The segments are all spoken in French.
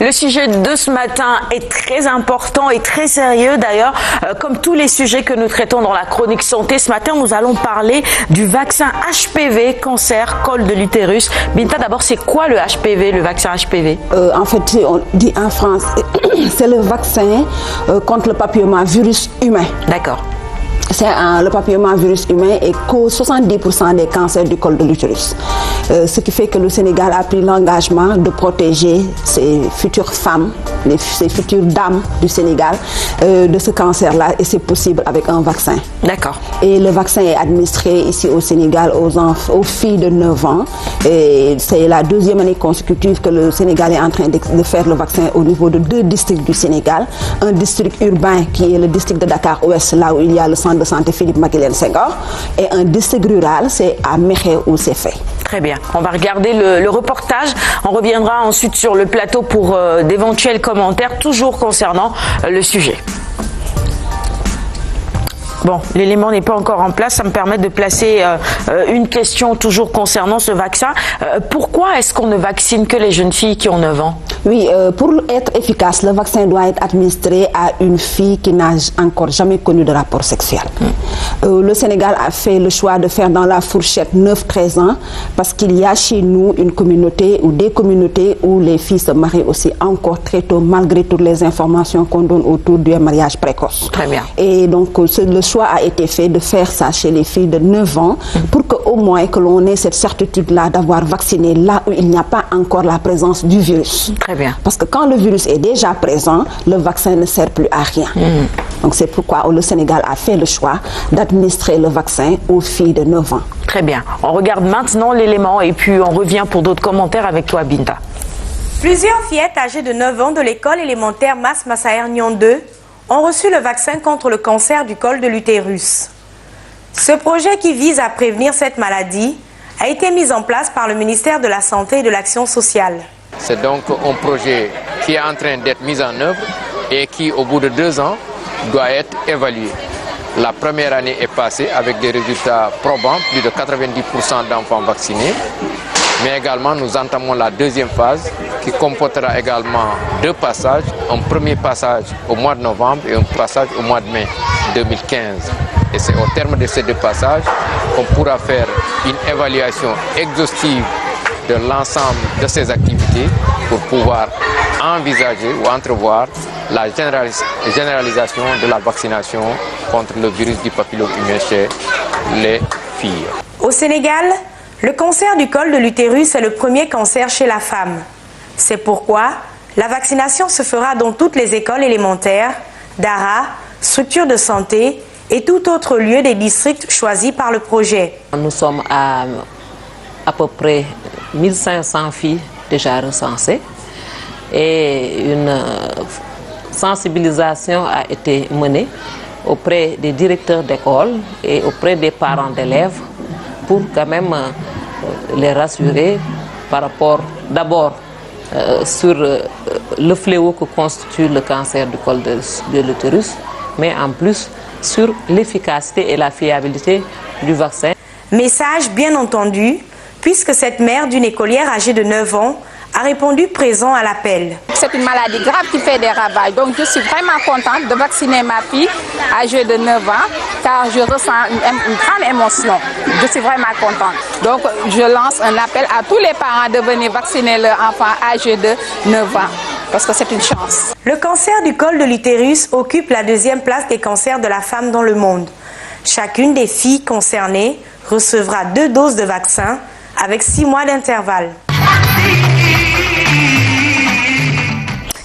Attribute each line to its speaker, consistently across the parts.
Speaker 1: Le sujet de ce matin est très important et très sérieux d'ailleurs, comme tous les sujets que nous traitons dans la chronique santé. Ce matin, nous allons parler du vaccin HPV, cancer, col de l'utérus. Binta, d'abord, c'est quoi le HPV, le vaccin HPV?
Speaker 2: En fait, on dit en France, c'est le vaccin contre le papillomavirus humain.
Speaker 1: D'accord.
Speaker 2: C'est le papillomavirus humain et cause 70% des cancers du col de l'utérus. Ce qui fait que le Sénégal a pris l'engagement de protéger ses futures femmes, ses futures dames du Sénégal de ce cancer-là, et c'est possible avec un vaccin.
Speaker 1: D'accord.
Speaker 2: Et le vaccin est administré ici au Sénégal aux filles de 9 ans. Et c'est la deuxième année consécutive que le Sénégal est en train de faire le vaccin au niveau de 2 districts du Sénégal. Un district urbain qui est le district de Dakar-Ouest, là où il y a le centre de santé Philippe Maguilène Senghor, et un district rural, c'est à Mékhé où c'est fait.
Speaker 1: Très bien. On va regarder le reportage. On reviendra ensuite sur le plateau pour d'éventuels commentaires, toujours concernant le sujet. Bon, l'élément n'est pas encore en place, ça me permet de placer une question toujours concernant ce vaccin. Pourquoi est-ce qu'on ne vaccine que les jeunes filles qui ont 9 ans?
Speaker 2: Oui, pour être efficace, le vaccin doit être administré à une fille qui n'a encore jamais connu de rapport sexuel. Le Sénégal a fait le choix de faire dans la fourchette 9-13 ans parce qu'il y a chez nous une communauté ou des communautés où les filles se marient aussi encore très tôt, malgré toutes les informations qu'on donne autour du mariage précoce.
Speaker 1: Très bien.
Speaker 2: Et donc, le choix a été fait de faire ça chez les filles de 9 ans pour qu'au moins que l'on ait cette certitude-là d'avoir vacciné là où il n'y a pas encore la présence du virus.
Speaker 1: Très bien.
Speaker 2: Parce que quand le virus est déjà présent, le vaccin ne sert plus à rien. Donc c'est pourquoi le Sénégal a fait le choix d'administrer le vaccin aux filles de 9 ans.
Speaker 1: Très bien. On regarde maintenant l'élément et puis on revient pour d'autres commentaires avec toi, Binta.
Speaker 3: Plusieurs fillettes âgées de 9 ans de l'école élémentaire Mas Massaer Nyon 2 ont reçu le vaccin contre le cancer du col de l'utérus. Ce projet qui vise à prévenir cette maladie a été mis en place par le ministère de la Santé et de l'Action sociale.
Speaker 4: C'est donc un projet qui est en train d'être mis en œuvre et qui, au bout de 2 ans, doit être évalué. La première année est passée avec des résultats probants, plus de 90% d'enfants vaccinés. Mais également, nous entamons la deuxième phase qui comportera également 2 passages. Un premier passage au mois de novembre et un passage au mois de mai 2015. Et c'est au terme de ces 2 passages qu'on pourra faire une évaluation exhaustive de l'ensemble de ces activités pour pouvoir envisager ou entrevoir la généralisation de la vaccination contre le virus du papillome humain chez les filles.
Speaker 3: Au Sénégal, le cancer du col de l'utérus est le premier cancer chez la femme. C'est pourquoi la vaccination se fera dans toutes les écoles élémentaires, DARA, structures de santé et tout autre lieu des districts choisis par le projet.
Speaker 5: Nous sommes à peu près 1500 filles déjà recensées et une sensibilisation a été menée auprès des directeurs d'école et auprès des parents d'élèves pour quand même les rassurer par rapport d'abord sur le fléau que constitue le cancer du col de l'utérus, mais en plus sur l'efficacité et la fiabilité du vaccin.
Speaker 3: Message bien entendu, puisque cette mère d'une écolière âgée de 9 ans a répondu présent à l'appel.
Speaker 6: C'est une maladie grave qui fait des ravages, donc je suis vraiment contente de vacciner ma fille âgée de 9 ans, car je ressens une grande émotion. Je suis vraiment contente. Donc je lance un appel à tous les parents de venir vacciner leur enfant âgé de 9 ans, parce que c'est une chance.
Speaker 3: Le cancer du col de l'utérus occupe la 2e place des cancers de la femme dans le monde. Chacune des filles concernées recevra 2 doses de vaccin avec 6 mois d'intervalle.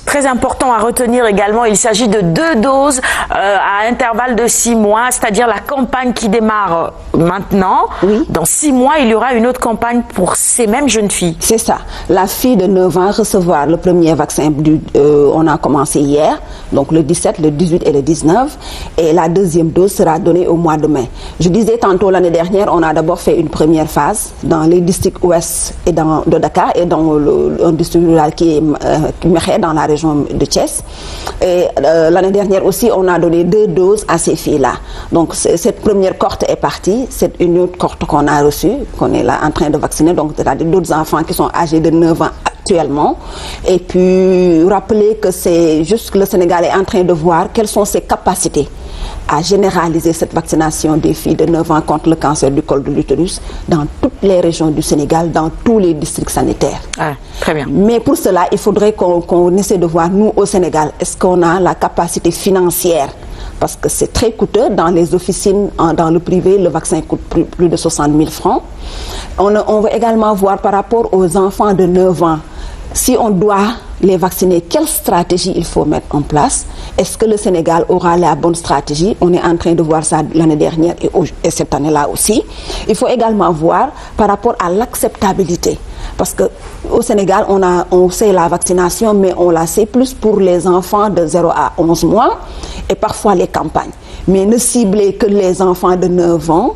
Speaker 1: Très important à retenir également, il s'agit de 2 doses à intervalle de 6 mois, c'est-à-dire la campagne qui démarre maintenant.
Speaker 2: Oui.
Speaker 1: Dans 6 mois, il y aura une autre campagne pour ces mêmes jeunes filles.
Speaker 2: C'est ça. La fille de 9 ans recevoir le premier vaccin, on a commencé hier, donc le 17, le 18 et le 19. Et la deuxième dose sera donnée au mois de mai. Je disais tantôt, l'année dernière, on a d'abord fait une première phase dans les districts ouest et de Dakar et dans un district rural qui est Mékhé, dans la région de Thiès. Et l'année dernière aussi, on a donné 2 doses à ces filles-là. Donc cette première cohorte est partie. C'est une autre cohorte qu'on a reçue, qu'on est là en train de vacciner. Donc c'est-à-dire d'autres enfants qui sont âgés de 9 ans actuellement. Et puis rappeler que c'est juste que le Sénégal est en train de voir quelles sont ses capacités à généraliser cette vaccination des filles de 9 ans contre le cancer du col de l'utérus dans toutes les régions du Sénégal, dans tous les districts sanitaires.
Speaker 1: Ah, très bien.
Speaker 2: Mais pour cela, il faudrait qu'on essaie de voir, nous, au Sénégal, est-ce qu'on a la capacité financière? Parce que c'est très coûteux. Dans les officines, dans le privé, le vaccin coûte plus de 60 000 francs. On va également voir par rapport aux enfants de 9 ans, si on doit les vacciner, quelle stratégie il faut mettre en place? Est-ce que le Sénégal aura la bonne stratégie? On est en train de voir ça l'année dernière et cette année-là aussi. Il faut également voir par rapport à l'acceptabilité. Parce qu'au Sénégal, on sait la vaccination, mais on la sait plus pour les enfants de 0 à 11 mois et parfois les campagnes. Mais ne cibler que les enfants de 9 ans,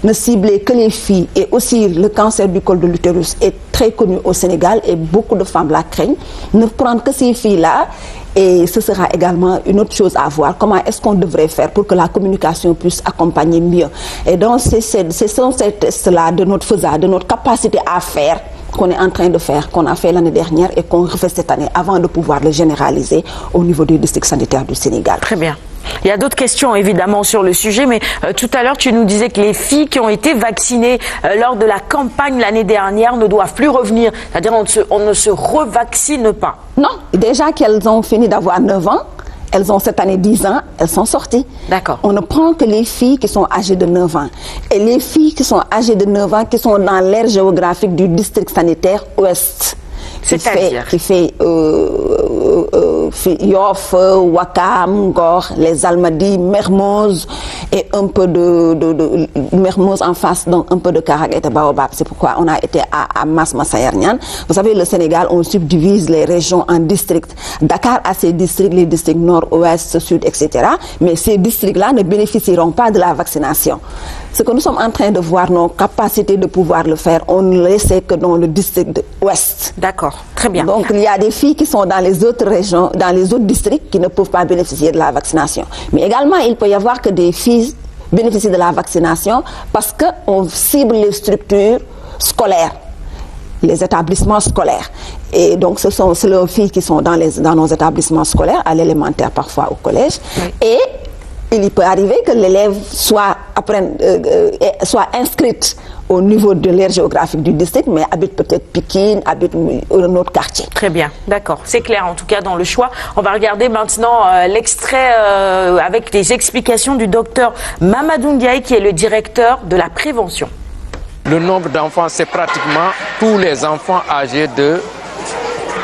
Speaker 2: ne cibler que les filles, et aussi le cancer du col de l'utérus est très connu au Sénégal et beaucoup de femmes la craignent. Ne prendre que ces filles-là, et ce sera également une autre chose à voir. Comment est-ce qu'on devrait faire pour que la communication puisse accompagner mieux? Et donc c'est selon ces tests-là de notre faisable, de notre capacité à faire, qu'on est en train de faire, qu'on a fait l'année dernière et qu'on refait cette année avant de pouvoir le généraliser au niveau du district sanitaire du Sénégal.
Speaker 1: Très bien. Il y a d'autres questions évidemment sur le sujet, mais tout à l'heure tu nous disais que les filles qui ont été vaccinées lors de la campagne l'année dernière ne doivent plus revenir, c'est-à-dire on ne se revaccine pas.
Speaker 2: Non, déjà qu'elles ont fini d'avoir 9 ans, elles ont cette année 10 ans, elles sont sorties.
Speaker 1: D'accord.
Speaker 2: On ne prend que les filles qui sont âgées de 9 ans. Et les filles qui sont âgées de 9 ans, qui sont dans l'aire géographique du district sanitaire ouest.
Speaker 1: C'est-à-dire
Speaker 2: qui fait Yoff, Ouakam, Ngor, les Almadies, Mermoz et un peu de Mermoz en face, donc un peu de Karak et de Baobab. C'est pourquoi on a été à Mas Massaër Niane. Vous savez, le Sénégal, on subdivise les régions en districts. Dakar a ses districts, les districts nord, ouest, sud, etc. Mais ces districts-là ne bénéficieront pas de la vaccination. Ce que nous sommes en train de voir, nos capacités de pouvoir le faire, on ne le sait que dans le district ouest.
Speaker 1: D'accord, très bien.
Speaker 2: Donc il y a des filles qui sont dans les autres régions, dans les autres districts qui ne peuvent pas bénéficier de la vaccination. Mais également, il peut y avoir que des filles bénéficient de la vaccination parce qu'on cible les structures scolaires, les établissements scolaires. Et donc ce sont les filles qui sont dans nos établissements scolaires, à l'élémentaire parfois au collège.
Speaker 1: Oui.
Speaker 2: Et il peut arriver que l'élève soit inscrite au niveau de l'aire géographique du district, mais habite peut-être Pikine, habite un autre quartier.
Speaker 1: Très bien, d'accord. C'est clair en tout cas dans le choix. On va regarder maintenant l'extrait avec des explications du docteur Mamadou Ndiaye, qui est le directeur de la prévention.
Speaker 4: Le nombre d'enfants, c'est pratiquement tous les enfants âgés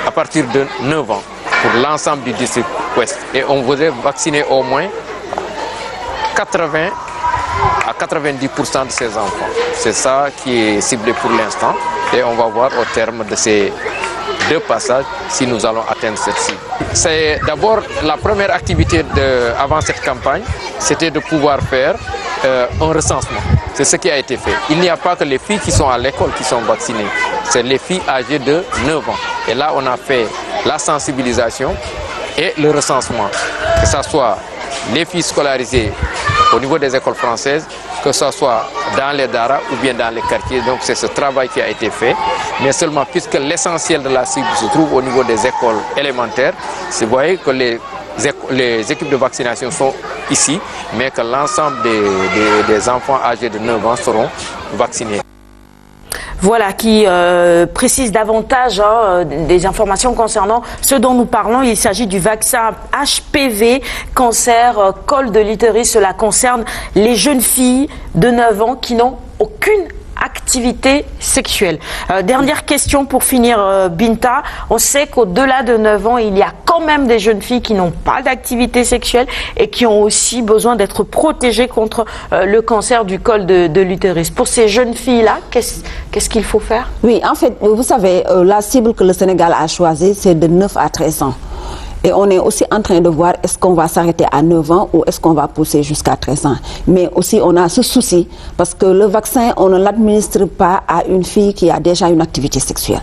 Speaker 4: à partir de 9 ans pour l'ensemble du district ouest. Et on voudrait vacciner au moins 80 à 90% de ces enfants. C'est ça qui est ciblé pour l'instant et on va voir au terme de ces 2 passages si nous allons atteindre cette cible. C'est d'abord la première activité avant cette campagne, c'était de pouvoir faire un recensement. C'est ce qui a été fait. Il n'y a pas que les filles qui sont à l'école qui sont vaccinées, c'est les filles âgées de 9 ans. Et là, on a fait la sensibilisation et le recensement, que ce soit les filles scolarisées au niveau des écoles françaises, que ce soit dans les daras ou bien dans les quartiers. Donc c'est ce travail qui a été fait, mais seulement puisque l'essentiel de la cible se trouve au niveau des écoles élémentaires, vous voyez que les équipes de vaccination sont ici, mais que l'ensemble des enfants âgés de 9 ans seront vaccinés.
Speaker 1: Voilà, qui précise davantage des informations concernant ce dont nous parlons. Il s'agit du vaccin HPV, cancer, col de l'utérus. Cela concerne les jeunes filles de 9 ans qui n'ont aucune activité sexuelle. Dernière question pour finir, Binta. On sait qu'au-delà de 9 ans, il y a quand même des jeunes filles qui n'ont pas d'activité sexuelle et qui ont aussi besoin d'être protégées contre le cancer du col de l'utérus. Pour ces jeunes filles-là, qu'est-ce qu'il faut faire?
Speaker 2: Oui, en fait, vous savez, la cible que le Sénégal a choisie, c'est de 9 à 13 ans. Et on est aussi en train de voir est-ce qu'on va s'arrêter à 9 ans ou est-ce qu'on va pousser jusqu'à 13 ans. Mais aussi on a ce souci parce que le vaccin, on ne l'administre pas à une fille qui a déjà une activité sexuelle.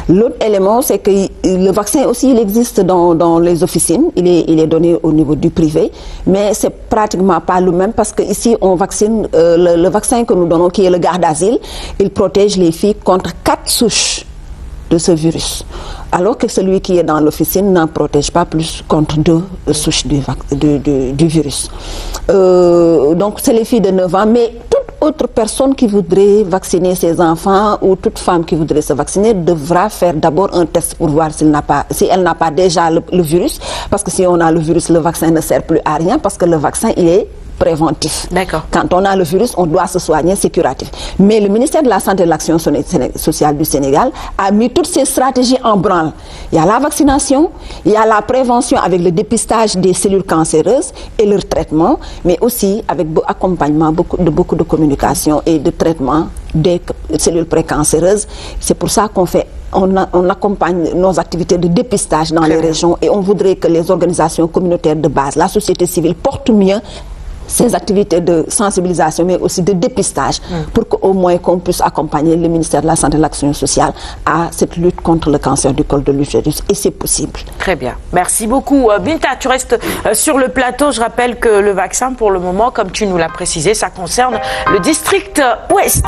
Speaker 2: L'autre élément, c'est que le vaccin aussi, il existe dans les officines, il est donné au niveau du privé, mais c'est pratiquement pas le même parce que ici on vaccine, le vaccin que nous donnons qui est le Gardasil, il protège les filles contre 4 souches de ce virus. Alors que celui qui est dans l'officine n'en protège pas plus contre 2 souches du virus. Donc c'est les filles de 9 ans, mais toute autre personne qui voudrait vacciner ses enfants ou toute femme qui voudrait se vacciner devra faire d'abord un test pour voir si elle n'a pas déjà le virus, parce que si on a le virus, le vaccin ne sert plus à rien, parce que le vaccin, il est préventif.
Speaker 1: D'accord.
Speaker 2: Quand on a le virus, on doit se soigner, c'est curatif. Mais le ministère de la Santé et de l'Action sociale du Sénégal a mis toutes ces stratégies en branle. Il y a la vaccination, il y a la prévention avec le dépistage des cellules cancéreuses et leur traitement, mais aussi avec accompagnement beaucoup de communication et de traitement des cellules précancéreuses. C'est pour ça on accompagne nos activités de dépistage dans les régions, et on voudrait que les organisations communautaires de base, la société civile, portent mieux ces activités de sensibilisation, mais aussi de dépistage, pour qu'au moins qu'on puisse accompagner le ministère de la Santé et de l'Action sociale à cette lutte contre le cancer du col de l'utérus. Et c'est possible.
Speaker 1: Très bien. Merci beaucoup. Binta, tu restes sur le plateau. Je rappelle que le vaccin, pour le moment, comme tu nous l'as précisé, ça concerne le district ouest.